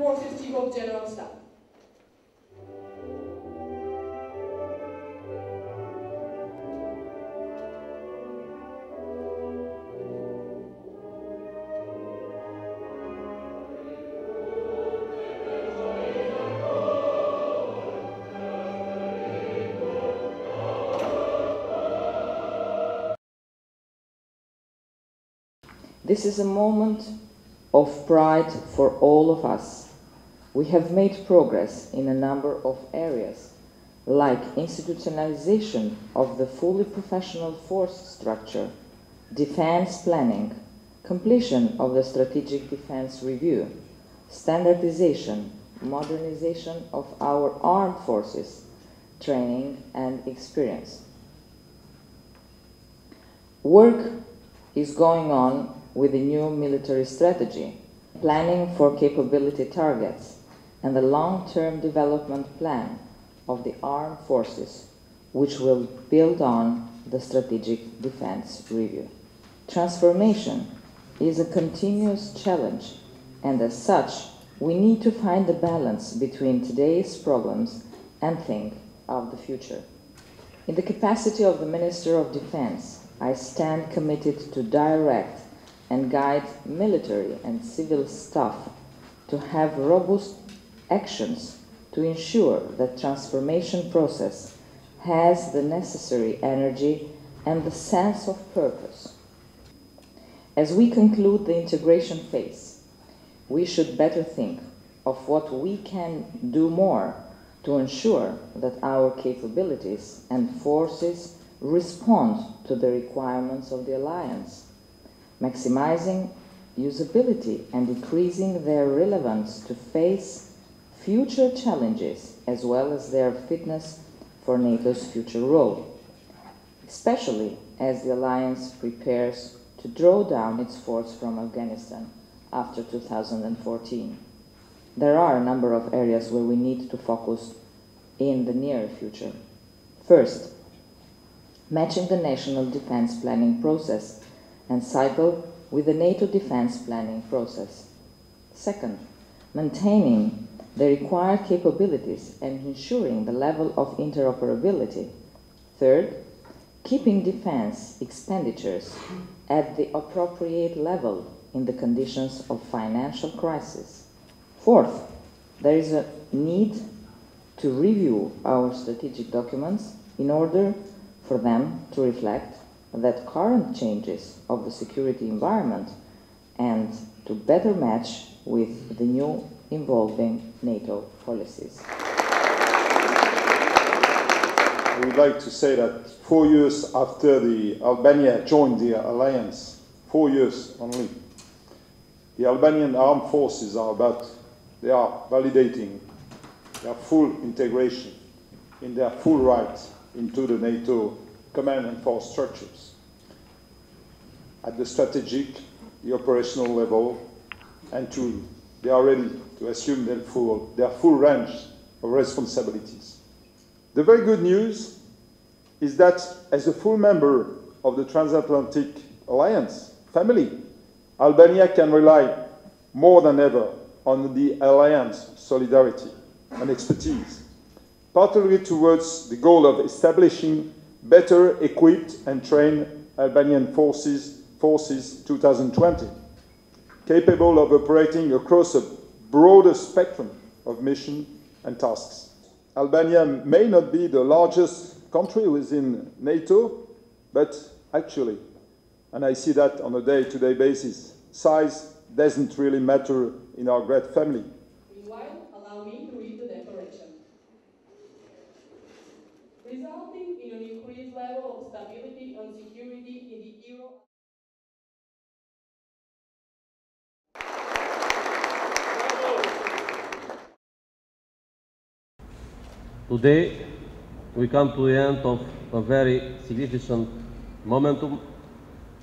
Forces Chief of General Staff. This is a moment of pride for all of us. We have made progress in a number of areas, like institutionalization of the fully professional force structure, defense planning, completion of the strategic defense review, standardization, modernization of our armed forces, training and experience. Work is going on with the new military strategy, planning for capability targets, and the long-term development plan of the armed forces, which will build on the strategic defense review. Transformation is a continuous challenge, and as such, we need to find the balance between today's problems and think of the future. In the capacity of the Minister of Defense, I stand committed to direct and guide military and civil staff to have robust actions to ensure that transformation process has the necessary energy and the sense of purpose. As we conclude the integration phase, we should better think of what we can do more to ensure that our capabilities and forces respond to the requirements of the alliance, maximizing usability and increasing their relevance to face future challenges as well as their fitness for NATO's future role, especially as the alliance prepares to draw down its force from Afghanistan after 2014. There are a number of areas where we need to focus in the near future. First, matching the national defense planning process and cycle with the NATO defense planning process. Second, maintaining the required capabilities and ensuring the level of interoperability. Third, keeping defense expenditures at the appropriate level in the conditions of financial crisis. Fourth, there is a need to review our strategic documents in order for them to reflect that current changes of the security environment and to better match with the new evolving NATO policies. I would like to say that 4 years after Albania joined the alliance, 4 years only, the Albanian armed forces are validating their full integration in their full right into the NATO command and force structures at the strategic, the operational level, and they are ready to assume their full range of responsibilities. The very good news is that as a full member of the transatlantic alliance family, Albania can rely more than ever on the alliance solidarity and expertise, particularly towards the goal of establishing better equipped and trained Albanian forces 2020, capable of operating across a broader spectrum of mission and tasks. Albania may not be the largest country within NATO, but actually, and I see that on a day-to-day basis, size doesn't really matter in our great family. Meanwhile, allow me to read the declaration. Resulting in an increased level of stability and security in the Euro. Today, we come to the end of a very significant momentum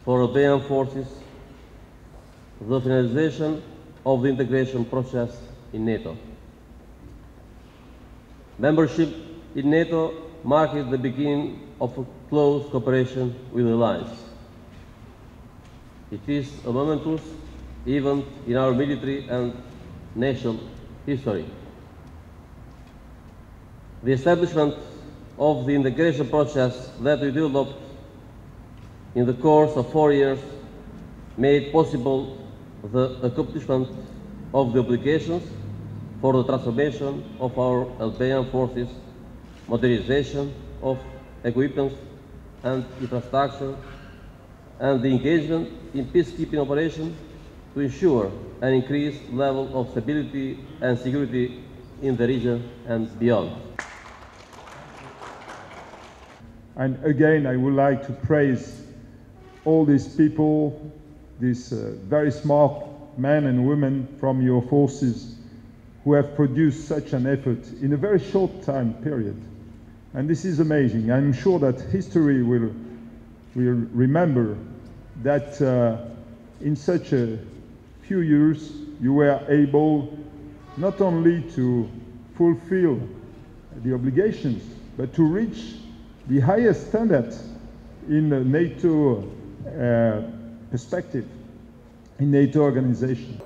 for European forces, the finalization of the integration process in NATO. Membership in NATO marked the beginning of a close cooperation with the alliance. It is a momentous event in our military and national history. The establishment of the integration process that we developed in the course of 4 years made possible the accomplishment of the obligations for the transformation of our Albanian forces, modernization of equipment and infrastructure, and the engagement in peacekeeping operations to ensure an increased level of stability and security in the region and beyond. And again, I would like to praise all these people, these very smart men and women from your forces who have produced such an effort in a very short time period. And this is amazing. I'm sure that history will remember that in such a few years you were able not only to fulfill the obligations, but to reach the highest standards in the NATO perspective, in NATO organization.